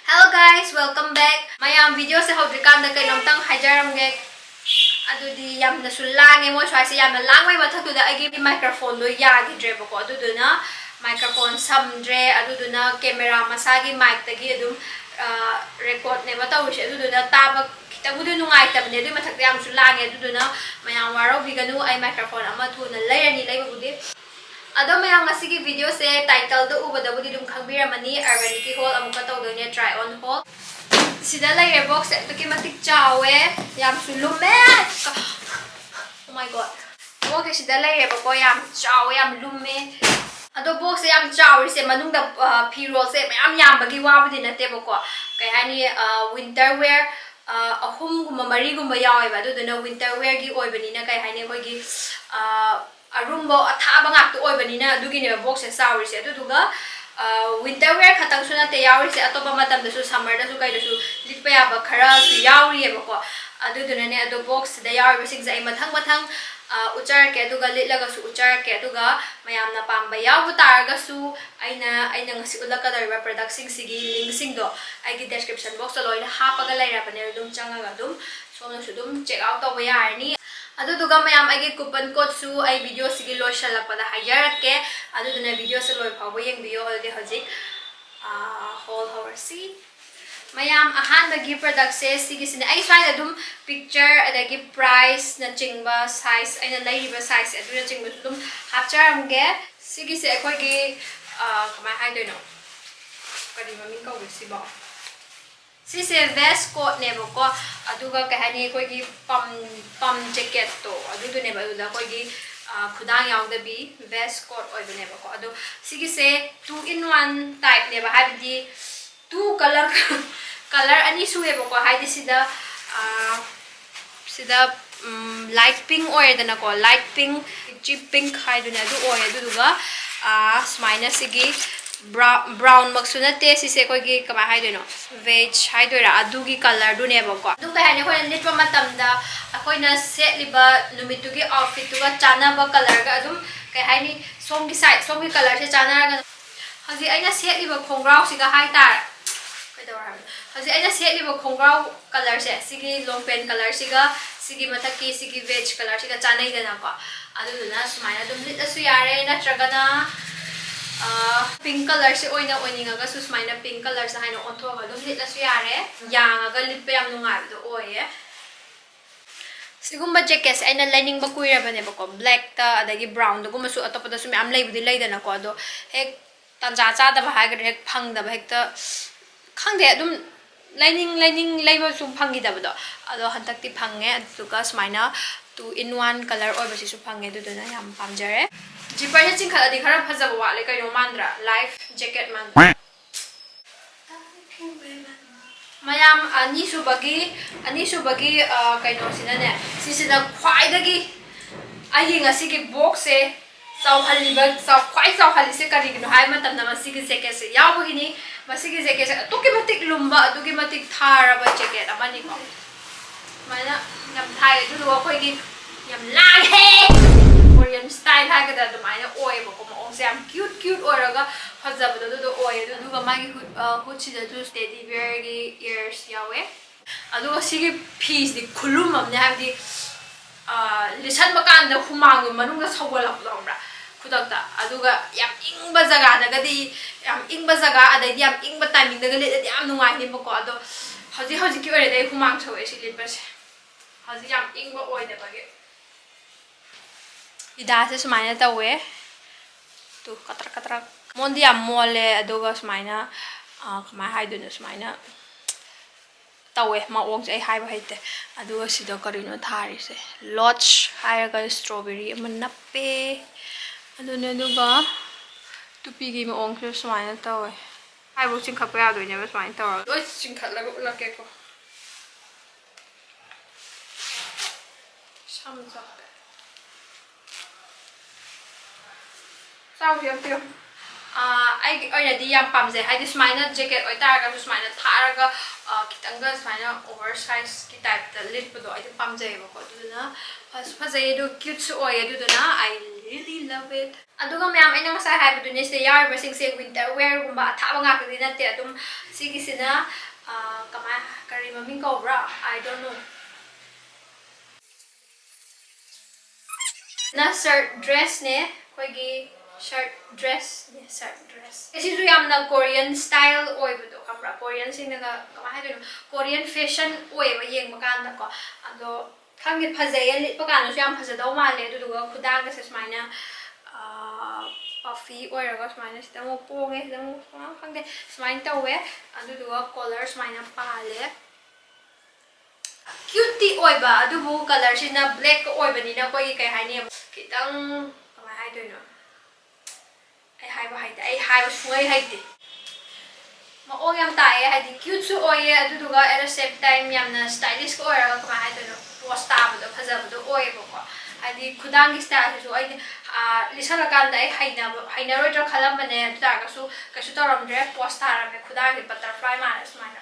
Hello guys, welcome back. Mayam video se hawdrikan da kainom tang hajaramge. Adudi yamna sulange mo swai se yamna langwai mathak da agi microphone lo yagidre bako aduduna microphone samdre aduduna camera masagi mic tagi adum record ne batawse aduduna taba khitabudu nungai tabne du mathak yam sulange aduduna mayam waro biganu ai microphone ama thuna layani laibudi Ado mayang ngasigi video se title do uba dabudi dum khangbiramani Urbanic haul amuka tawdone try on haul. Sida layer box to ki matik chawe yam sulume. Oh my god. Box sida layer ko yam chawe yam lume. Ado box yam chawe se manungda p-roll se mayam yam bagi wabudi nate bako. Kay hani winter wear ahum guma mari guma yawe ba do na winter wear gi oibani na kay hani ko gi Arumbo athaba ngakto oibanina dugine box se sawrise aduga winter wear khatang suna te yawrise atoba matam da su summer da su kai da su litpa ya ba khara su yawri e bako aduduna ne ado box da yawri sing zai mathang mathang uchar ke aduga litlaga su uchar ke aduga mayamna pamba yawu targa su aina ngasi ulaka da product sing sigi link sing do ai gi description box lo ina hapaga laira pane dum changa ga dum somna su dum check out to bayarni Aduduga mayam agi coupon code su ay video sige loy shalakpada hajarake aduduna video sa loy phawo yengbiyo already hojik whole hoursi mayam ahan dagi product se sige sine ay swai dum picture adagi price na chingba size ay na laiba size aduna chingba dum hapchar amge sige se akoi gi kamai hai doino kadi maming ko siba Sise vest coat ne bako aduga kahani koi gi pum jacket to adudu ne ba aduda koi gi khudang yaw da bi vest coat oi bane bako adu sigi se 2 in 1 type ne ba habidi two color ani su e bako haidi sida light pink oi da na ko light pink deep pink haidu ne adu oi aduga smaina sigi brown maksunate sise koi gi kama haidoino veg haidoira adugi color du ne bako du ka hani khoi litwa matamda akoina set liba numitu gi outfit tu ga chana ba color ga adum kai hani som gi side som gi color se chana ga haji aina set liba khongrau siga hai tar kai dawar ha haji aina set liba khongrau color se sigi long pant color siga sigi mathaki sigi veg color siga chana idana ko adu na sumaina dum lit asu yare na tragana pink color se oina oininga ga su smaina pink color sa haino ontho ga dum lit asu yare yang ga lit pe yam nungai do oye sigumba jacket aina lining ba kuira bane bako black ta adagi brown da guma su atopa da su me am leibudi leidana ko do hek tanja cha da ba ha ga hek phang da ba hek ta khangde dum lining leiba su phangi da ba do ado hantak ti phange aduga smaina 2 in 1 color oi ba si su phange du na yam pamjare Jipper ni ching khala di khara phajaba wale kai no mandra life jacket mandra Mayam ani su bagi kai no sina ne sisida khwai dagi ai ngasi ki box se sau hali ba sau khwai sau hali se kari no hai matam na masi ki jacket se yaw bagi ni masi ki jacket se to ki matik lumba to ki matik thara ba jacket amani ko mana ngam thai du do khoi ki yam lang he Korean style ha kada do maina oi ba ko mo se am cute oraga phajaba do oi do ga magi hood chi da do steady bear gi ears yawe adu sigi piece di khulum am ne habdi lisan bakan da humang manung da sawal ap lambra khudakta adu ga yam ingba jaga da ga di yam ingba jaga adai yam ingba timing da ga le yam nungai ni ba ko adu haji ki ore dai humang chawe si le ba se haji yam ingba oi da ba ge Ida se sumaina tawe tu katra mondi am mole aduga sumaina kama haidu na sumaina tawe ma ong ai hai ba haite aduga sida karino thari se loch hairaga strawberry amanappe aduna duga tupi gi ma ong se sumaina tawe hai bu ching khapa ya do ne ba sumaina tawa oi ching khat la ke ko samja Sao hiếm tiêu ai already yam pamje hai this minor jacket oi tar ga this minor thara ga kitanga minor oversize ki type the lip do ai pamje ba ko du na phas phas ai do cute so oi du na ai really love it. Aduga mayam aina ngasai haibadune sida yaribasingse winter wear gumba athaba ngakadi natte adum sigisina kama kari maming cobra, I don't know. Na shirt dress ne koigi shirt dress. This is yamna Korean style oibudo kamra Korean sinaga kama haidun Korean fashion oiba yengba kanda ko ado khangge phajai lit pakana su yam phajadaw male aduga khudang ga smaina puffy oiraga smaina sida mo ponge sida mo khangde smaina tawe aduga color smaina pale cute oiba adubu color sina black oiba ni na koi kai haini kitang kama haidun no I have suai haiti. Maong yam tae haiti cute su oye aduduga at the same time yamna stylish ko oira kama haito no post tabado phajabado oye boko. Adi khudangi style su ai lisara kanda ai haina roi dra khalam bane ta ka su taramdre post tarame khudangi butterfly mara smana.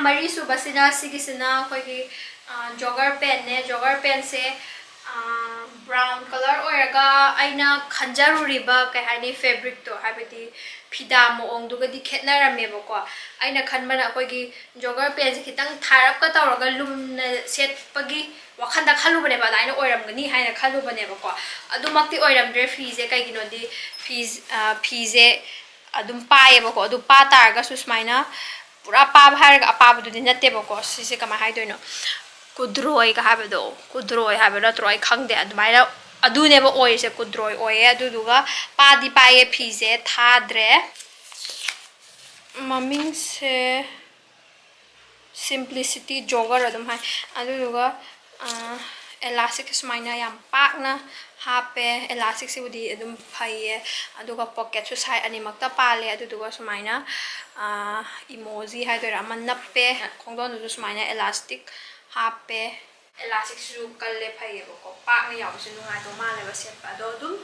Mari subasina sigisina koigi jogger pen ne jogger pen se brown color oiraga aina khanjaruriba kai hani fabric to habiti phida moong duga di khetnarame bako aina khanbana koigi jogger pen se khitang tharap ka tawraga lumna set pagi wakhanda khalubane ba aina oiramgani haina khalubane bako adumakti oiramdre fees e kaigino di fees adum pae bako adu pa targa susmaina pura pab harga apab du dinate bako sisi kama haidoino kudroi ka habado kudroi habado troi khangde admaira adune bo oi se kudroi oi aduduga padi pae phise thadre maming se simplicity jogger adum hai aduduga elastic smaina yam pakna hape elastic se budi adum phaiye aduga pocket su sai animakta pale aduduga smaina emoji haidora manappe khongdon du smaina elastic hape elastic su kalle phaiye bako pakna yawsu nungai do male ba sepa do dum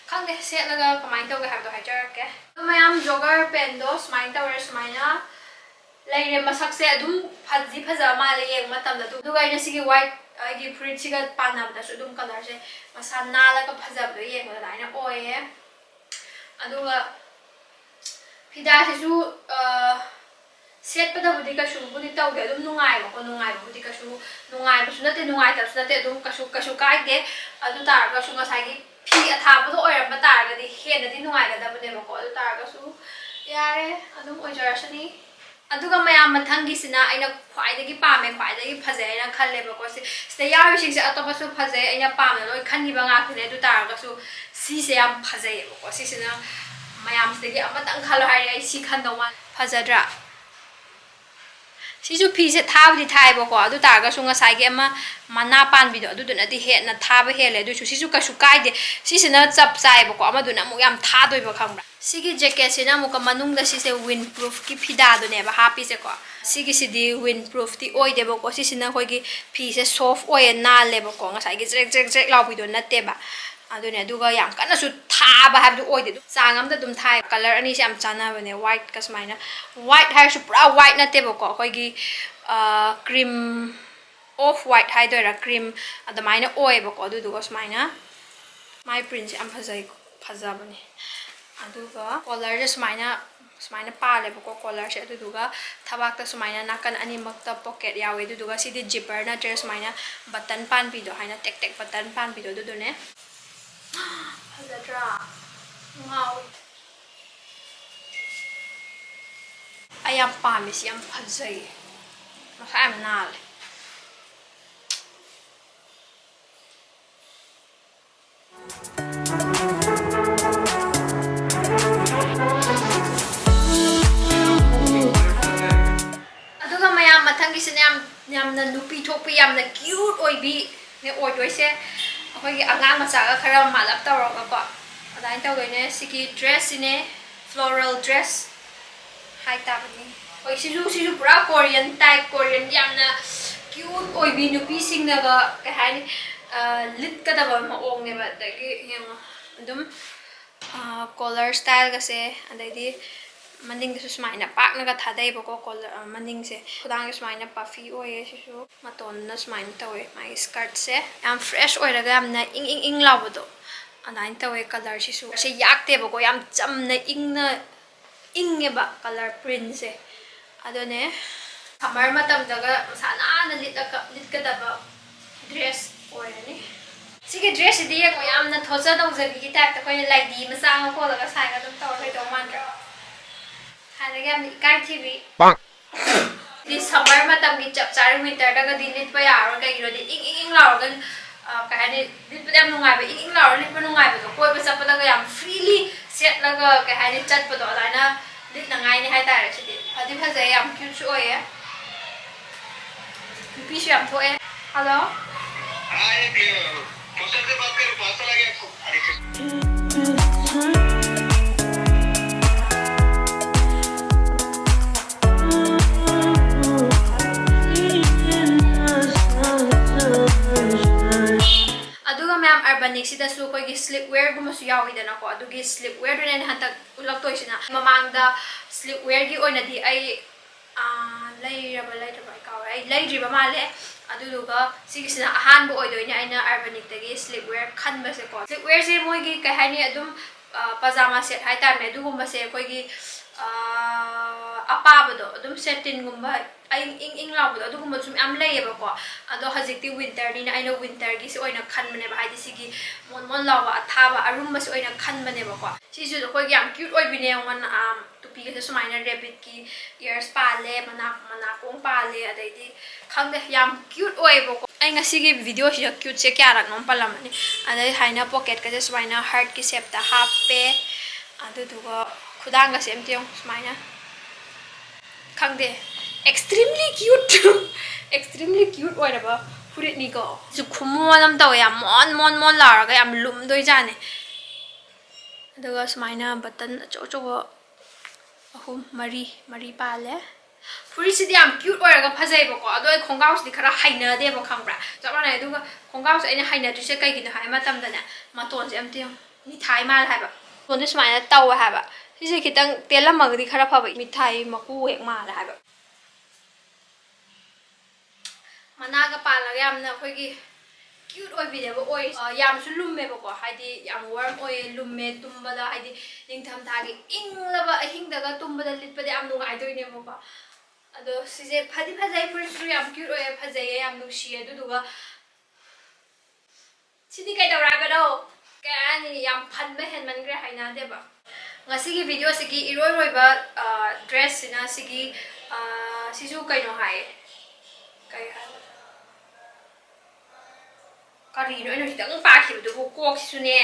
khangde set laga kamai tawge habdo haijarake mayam jogger pen do smaina tawre smaina laire masak se adum phaji phaja male yeng matam da du gaina sigi white agi fruit siga panam da su dum color se masa nala ka phajab do yeng da laina oye aduga phida se su set pada budi ka su budi taw de dum nungai ba ko nungai budi ka su nungai ba su nate nungai ta su nate dum ka su kai de adu tar ga su ngasai gi phi atha ba do oiram ba tar ga di he na di nungai ga da bune ba ko adu tar ga su yare adum oijarasani aduga mayam mathangi sina aina khwaidagi pame khwaidagi phajai aina khalle bako se yawi sing se atopa su phajai aina pamna loi khani ba nga khile du tar ga su si se yam phajai bako si sina mayam se gi amatang khalo hai ai si khan do man phajadra si su phi se thabdi thai bako adu tar ga su nga sai gi ama mana pan bi do adu duna di he na thaba hele du su si su ka su kai de si sina chap chai bako ama duna mu yam tha doi ba khambra sigi jacket sina muka manung da sise windproof ki phida do ne ba happy se ko sigi sidi windproof ti oi de ba ko sisina khoi gi phi se soft oi na le ba ko ngasai gi jek law bi do na te ba adu ne duga yam kana su tha ba ha du oi de changam da dum thai color ani se am chana ba ne white ka smaina white hair su pura white na te ba ko khoi gi cream off white hai do ra cream adamaina oi ba ko du duga smaina my prince am phajai ba ne aduga collar je smaina pale bako collar se aduga thabak ta smaina nakan ani makta pocket yawe aduga sidi zipper na tre smaina button pan bi do haina tek button pan bi do du ne hadra ngau ayam pamis yam phajai ma am nal yamna nupi thopi yamna cute oibi ne oidoi se akoi gi angang macha ga khara malap tawra ga ko adain taw ne siki dress ine floral dress hai ta bani oi siju pura Korean type Korean yamna cute oibi nupi sing na ga ka hani lit ka da ba ma ong ne ba da gi yang dum collar style gase adai maning su smaina pakna ga thadai bako collar maning se khudang smaina puffy oye sisu maton na smain tawe my skirt se am fresh oiraga amna ing lawdo anain tawe color sisu se yakte bako yam chamna inge ba color print se adone summer matam daga sana na litkadaba dress oirani sige dress di ko yamna thosa dawjagi ki type ta koina laidi masang ko laga sai ga dum tawai do mandra hanaga am ikai tv bang di summer matam gi chap char winter daga di lit pa yaro ga iro di ing law ga ka hani lit pa yam nungai ba ing law lit pa nungai ba ko ba chap daga yam freely set laga ka hani chat pa do dana lit na ngai ni hai ta ra chidi adi phajai yam cute chu oye pi shi am thoe hello हाँ एक poster से बात करो parcel आ गया आपको aduga ma'am Urbanic sida su koi gi sleepwear gumasu yawi dana ko adugi sleepwear dun en hantak ulak toy sina mamangda sleepwear gi oina di ai lairaba kaw ai laidriba male aduga sigisina ahan bo oidoina aina Urbanic tagi sleepwear khanba se ko sleepwear se moi gi ka hani adum pajama set hai ta me dugumba se koi gi apabado adum setin gumba ing lawdo adugumba sum am layeba ko ado hazikti winter ni aina winter gi se oina khanbane ba haidi sigi mon lawa athaba arumba se oina khanbane ba ko sisu koi gi am cute oi bine on tupi ga sumaina rabbit ki ears pale mana kong pale adaidi khangde yam cute oi ba ko ai ngasi gi video hi cute se kya rak nom palamani adai haina pocket ka sumaina heart ki shape ta happe adu duga khudang ga sem tiong sumaina khangde extremely cute extremely cute oi ba furit ni ko su khumon am taw ya mon la ra ga yam lum doi jane aduga sumaina button cho ahum mari pale furit si yam cute oi ga phajai ba ko ado ai khongaw si khara haina de ba khangbra chamana aduga khongaw si aina haina drise kai gi na hai matam da na maton se am tiong ni thai mal hai ba ton sumaina taw ha ba sise kitang telamag di khara pha ba mi thai maku hek ma la hai ba managa palaga yamna khoigi cute oi bide bo oi yam su lumme bo ko haidi yam warm oi lumme tumbada haidi ningtham thagi inglaba ahingdaga tumbada litpade am nungai doine mo ba ado sije phajai purisu yam cute oi phajai yam nushi adu duga sidi kai dawra ba do kani yam phanba henman gre haina de ba ngasi gi video sigi iroi ba dress sina sigi sisu kai no hai kai hai kari no ino hitang pa ki du ko ki ne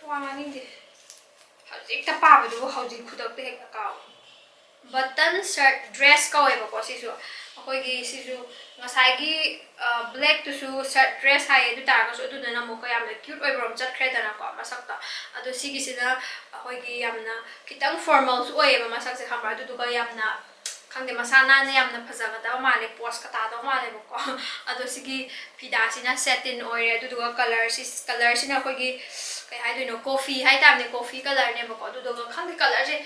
wa ni de hauzik ta pa du hauzik khudak te hek ka button shirt dress ka oi ba ko sisu akoi gi sisu ngasai gi black to su shirt dress hai du ta ga so du na mo ko yam na cute oi brom chat khre da na ko masak ta ado sigi sina akoi gi yam na kitang formal su oi ba masak se khambra du ga yam na khangde masana ne yamna phajaga da male post ka ta da male ko ado sigi phida sina satin oire adu duga color sina ko gi kai hai do no coffee hai tam ne coffee color ne ko adu duga khangde color je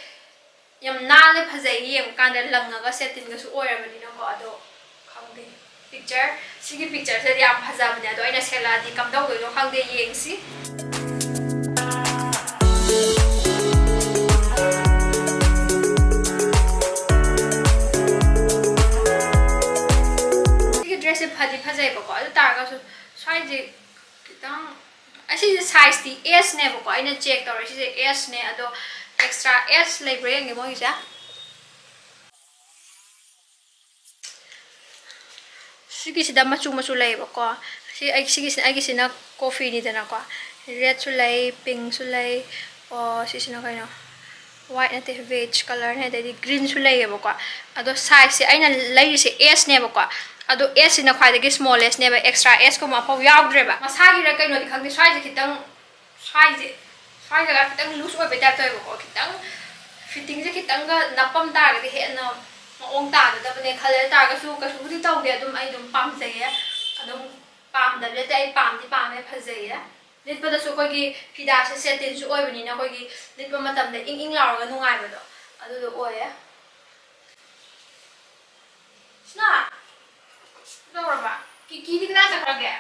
yam na le phajai yem kan da langa ga satin ga su oire mani no ko ado khangde picture sigi picture se yam phaja bane ado aina sela di kam do go khangde yeng si dress phadi phajai ba ko adu tar ga su size kitang asi size di s ne ba ko aina check tor si s ne ado extra s libre nge mo isa sigi sida machu lai ba ko si ai sigi sina coffee ni dana ko red su lai pink su lai o si sina kai no white na te beige color ne de green su lai ba ko ado size si aina lai si s ne ba ko ado S ina khwaidagi smallest ne ba extra S ko ma phaw yaudre ba masagi ra kai no di khangdi size kitang size ga kitang loose oi beta toy ko kitang fitting je kitang ga napam ta ga he na maong ta da ba ne khale ta ga su di taw ge adum ai dum pam sai ya adum pam da le tai pam di pam e phajai ya ꯂꯤꯠꯄꯗꯁꯨ ꯑꯩꯈꯣꯏꯒꯤ ꯐꯤꯗꯥꯁꯦ ꯁꯦꯇꯤꯟꯁꯨ ꯑꯣꯏꯕꯅꯤꯅ ꯑꯩꯈꯣꯏꯒꯤ ꯂꯤꯠꯄ ꯃꯇꯝꯗ ꯏꯪ ꯏꯪ ꯂꯥꯎꯔꯒ ꯅꯨꯡꯉꯥꯏꯕꯗꯣ ꯑꯗꯨꯗꯣ ꯑꯣꯏꯌꯦ ꯁꯤꯅ ꯀꯩꯗꯧꯔꯕ ꯀꯤꯀꯤꯗꯤ ꯀꯗꯥꯏ ꯆꯠꯈ꯭ꯔꯒꯦ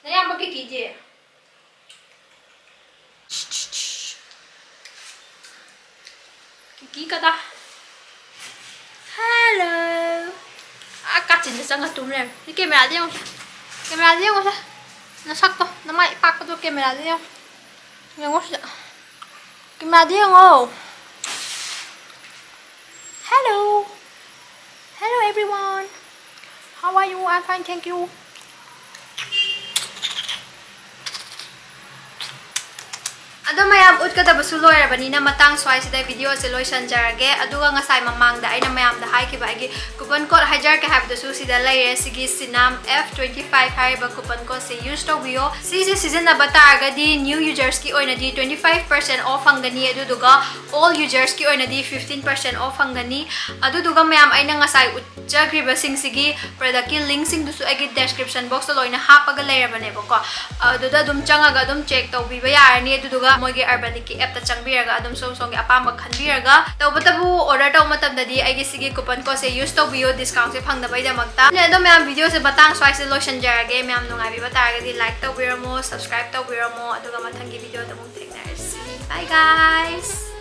ꯅꯌꯥꯝꯕ ꯀꯤꯀꯤꯗꯤ ꯀꯤꯀꯤ kada hello kachinda changa tumre ni camera de yong sa na sakto na mai pak to camera de yong sa camera de yong hello hello everyone how are you I'm fine thank you Ado mayam utkadabasu loirabanina matang swaisida video se loisanjarage aduga ngasai mamangda aina mayamda haikiba agi coupon code hajar ka habdasu sida laire sigi sinam F25 haiba coupon code se use tawbiyo sisi season na batagadi new users ki oina di 25% off hangani aduduga all users ki oina di 15% off hangani aduduga mayam aina ngasai utjagriba singsigi product ki link sing dusu agi description box loina hapaga lairabane bako aduda dum changaga dum check tawbiba yarani aduduga mogi Urbanic app ta changbiraga adum song ge apamba khanbiraga tawbatabu order taw matamdadi aigi sigi coupon code se use tawbiyo discount se phangda bai damakta ne adum ma'am video se batang swai se lotion jarage ma'am nungai bi bataragadi like tawbiramo subscribe tawbiramo aduga mathangi video ta mung theknarsi bye guys